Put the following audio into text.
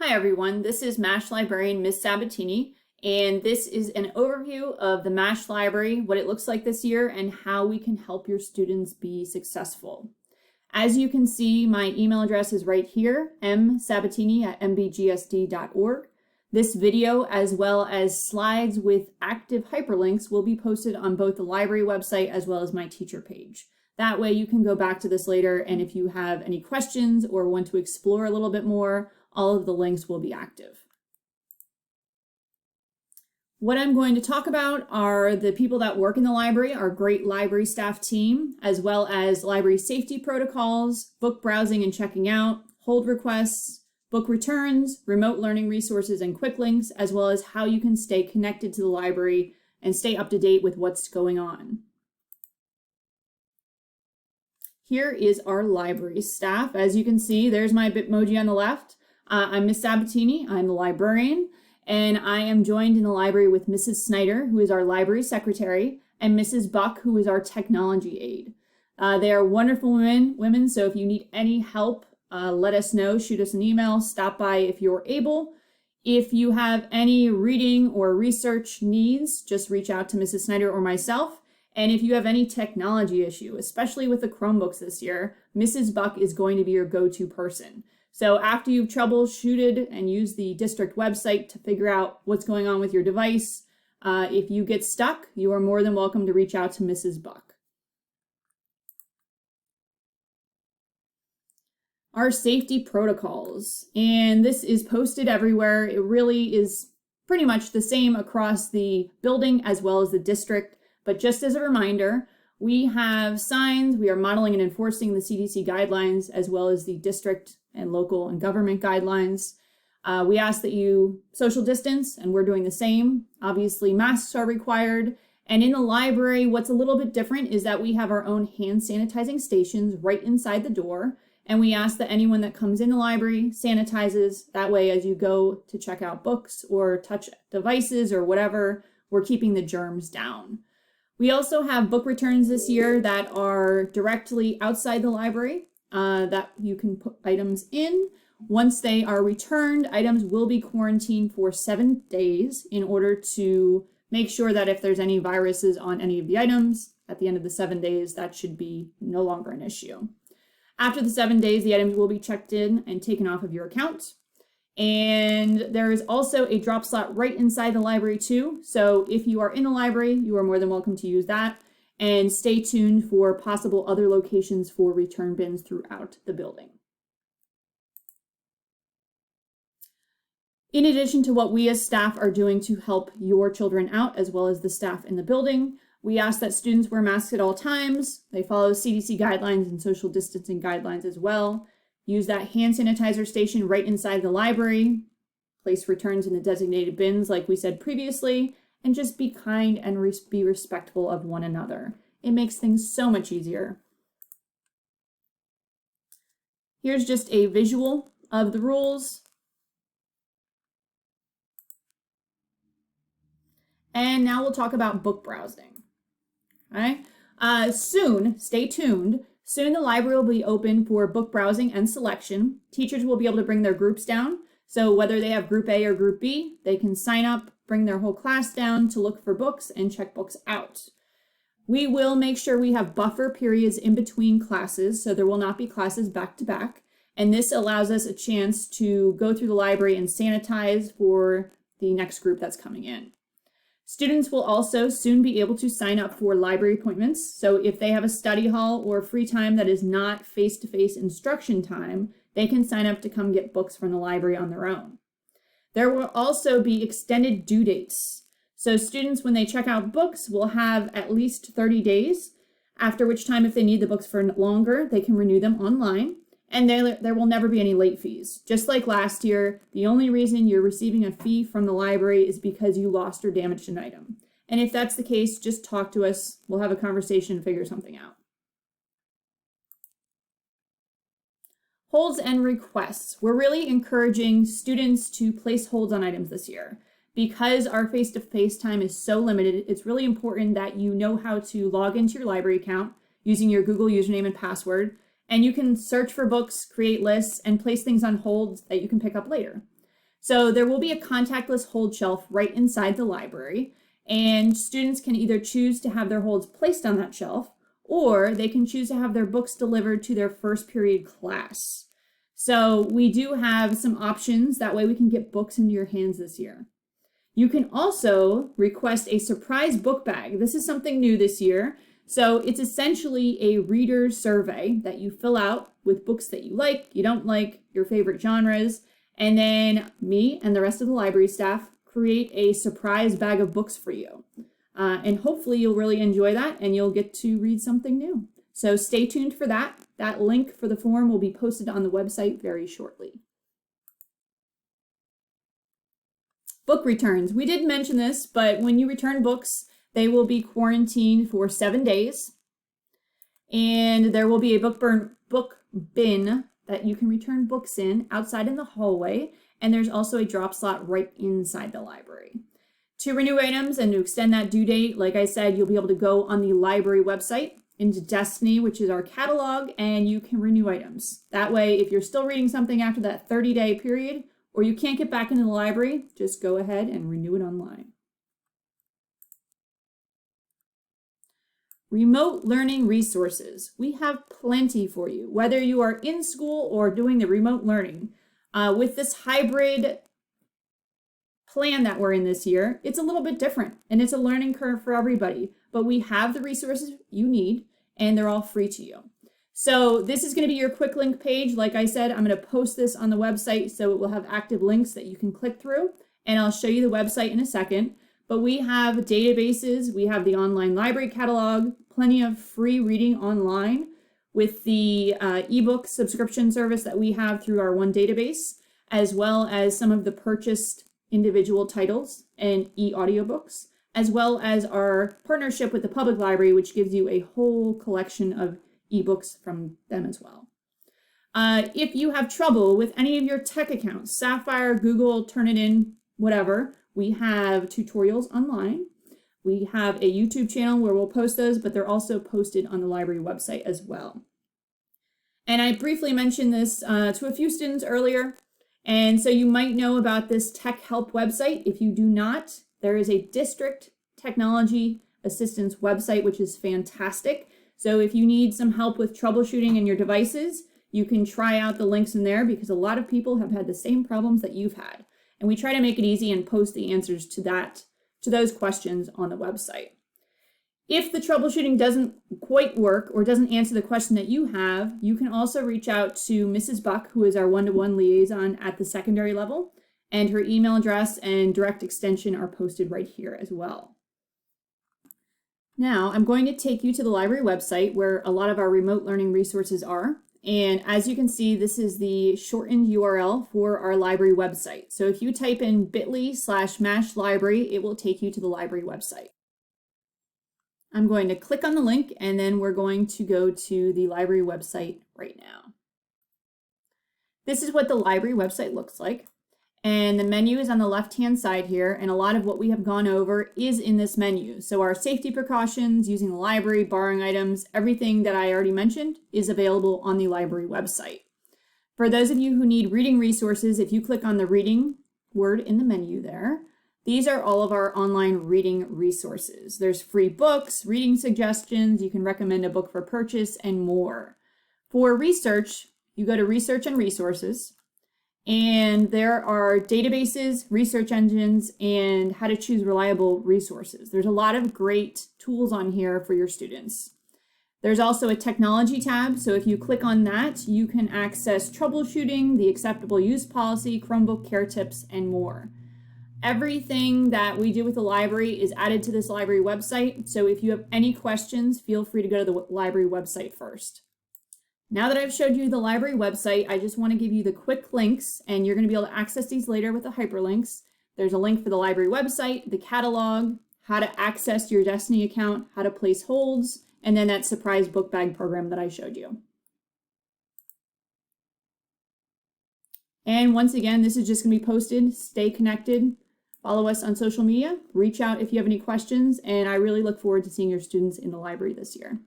Hi everyone, this is MASH Librarian Ms. Sabatini, and this is an overview of the MASH library, what it looks like this year, and how we can help your students be successful. As you can see, my email address is right here, msabatini@mbgsd.org. This video, as well as slides with active hyperlinks, will be posted on both the library website as well as my teacher page. That way you can go back to this later, and if you have any questions or want to explore a little bit more, all of the links will be active. What I'm going to talk about are the people that work in the library, our great library staff team, as well as library safety protocols, book browsing and checking out, hold requests, book returns, remote learning resources and quick links, as well as how you can stay connected to the library and stay up to date with what's going on. Here is our library staff. As you can see, there's my Bitmoji on the left. I'm Ms. Sabatini, I'm the librarian, and I am joined in the library with Mrs. Snyder, who is our library secretary, and Mrs. Buck, who is our technology aide. They are wonderful women, so if you need any help, let us know, shoot us an email, stop by if you're able. If you have any reading or research needs, just reach out to Mrs. Snyder or myself. And if you have any technology issue, especially with the Chromebooks this year, Mrs. Buck is going to be your go-to person. So after you've troubleshooted and used the district website to figure out what's going on with your device, if you get stuck, you are more than welcome to reach out to Mrs. Buck. Our safety protocols, and this is posted everywhere. It really is pretty much the same across the building as well as the district, but just as a reminder, we have signs. We are modeling and enforcing the CDC guidelines as well as the district and local and government guidelines. We ask that you social distance, and we're doing the same. Obviously, masks are required. And in the library, what's a little bit different is that we have our own hand sanitizing stations right inside the door. And we ask that anyone that comes in the library sanitizes. That way, as you go to check out books or touch devices or whatever, we're keeping the germs down. We also have book returns this year that are directly outside the library. That you can put items in. Once they are returned, items will be quarantined for 7 days in order to make sure that if there's any viruses on any of the items, at the end of the 7 days, that should be no longer an issue. After the 7 days, the items will be checked in and taken off of your account. And there is also a drop slot right inside the library too. So if you are in the library, you are more than welcome to use that. And stay tuned for possible other locations for return bins throughout the building. In addition to what we as staff are doing to help your children out, as well as the staff in the building, we ask that students wear masks at all times. They follow CDC guidelines and social distancing guidelines as well. Use that hand sanitizer station right inside the library. Place returns in the designated bins like we said previously. And just be kind and be respectful of one another. It makes things so much easier. Here's just a visual of the rules. And now we'll talk about book browsing. All right. Soon, stay tuned. Soon the library will be open for book browsing and selection. Teachers will be able to bring their groups down. So whether they have group A or group B, they can sign up, bring their whole class down to look for books and check books out. We will make sure we have buffer periods in between classes, so there will not be classes back to back. And this allows us a chance to go through the library and sanitize for the next group that's coming in. Students will also soon be able to sign up for library appointments. So if they have a study hall or free time that is not face-to-face instruction time, they can sign up to come get books from the library on their own. There will also be extended due dates. So students, when they check out books, will have at least 30 days, after which time, if they need the books for longer, they can renew them online. And there will never be any late fees. Just like last year, the only reason you're receiving a fee from the library is because you lost or damaged an item. And if that's the case, just talk to us. We'll have a conversation and figure something out. Holds and requests. We're really encouraging students to place holds on items this year. Because our face-to-face time is so limited, it's really important that you know how to log into your library account using your Google username and password. And you can search for books, create lists, and place things on hold that you can pick up later. So there will be a contactless hold shelf right inside the library, and students can either choose to have their holds placed on that shelf, or they can choose to have their books delivered to their first period class. So we do have some options. That way we can get books into your hands this year. You can also request a surprise book bag. This is something new this year. So it's essentially a reader survey that you fill out with books that you like, you don't like, your favorite genres, and then me and the rest of the library staff create a surprise bag of books for you. And hopefully you'll really enjoy that and you'll get to read something new. So stay tuned for that. That link for the form will be posted on the website very shortly. Book returns. We did mention this, but when you return books, they will be quarantined for 7 days. And there will be a book bin that you can return books in outside in the hallway. And there's also a drop slot right inside the library. To renew items and to extend that due date, like I said, you'll be able to go on the library website into Destiny, which is our catalog, and you can renew items. That way, if you're still reading something after that 30-day period, or you can't get back into the library, just go ahead and renew it online. Remote learning resources. We have plenty for you, whether you are in school or doing the remote learning. With this hybrid plan that we're in this year, it's a little bit different and it's a learning curve for everybody, but we have the resources you need and they're all free to you. So this is going to be your quick link page. Like I said, I'm going to post this on the website so it will have active links that you can click through, and I'll show you the website in a second. But we have databases, we have the online library catalog, plenty of free reading online with the ebook subscription service that we have through our one database, as well as some of the purchased individual titles and e-audiobooks, as well as our partnership with the public library, which gives you a whole collection of ebooks from them as well. If you have trouble with any of your tech accounts, Sapphire, Google, Turnitin, whatever, we have tutorials online. We have a YouTube channel where we'll post those, but they're also posted on the library website as well. And I briefly mentioned this to a few students earlier, and so you might know about this tech help website. If you do not, there is a district technology assistance website, which is fantastic. So if you need some help with troubleshooting in your devices, you can try out the links in there because a lot of people have had the same problems that you've had. And we try to make it easy and post the answers to those questions on the website. If the troubleshooting doesn't quite work or doesn't answer the question that you have, you can also reach out to Mrs. Buck, who is our one-to-one liaison at the secondary level, and her email address and direct extension are posted right here as well. Now, I'm going to take you to the library website where a lot of our remote learning resources are. And as you can see, this is the shortened URL for our library website. So if you type in bit.ly/MASH Library, it will take you to the library website. I'm going to click on the link and then we're going to go to the library website right now. This is what the library website looks like. And the menu is on the left-hand side here, and a lot of what we have gone over is in this menu. So our safety precautions, using the library, borrowing items, everything that I already mentioned is available on the library website. For those of you who need reading resources, if you click on the reading word in the menu there, these are all of our online reading resources. There's free books, reading suggestions, you can recommend a book for purchase, and more. For research, you go to Research and Resources, and there are databases, research engines, and how to choose reliable resources. There's a lot of great tools on here for your students. There's also a technology tab, so if you click on that, you can access troubleshooting, the acceptable use policy, Chromebook care tips, and more. Everything that we do with the library is added to this library website, so if you have any questions, feel free to go to the library website first. Now that I've showed you the library website, I just want to give you the quick links, and you're going to be able to access these later with the hyperlinks. There's a link for the library website, the catalog, how to access your Destiny account, how to place holds, and then that surprise book bag program that I showed you. And once again, this is just going to be posted. Stay connected. Follow us on social media. Reach out if you have any questions, and I really look forward to seeing your students in the library this year.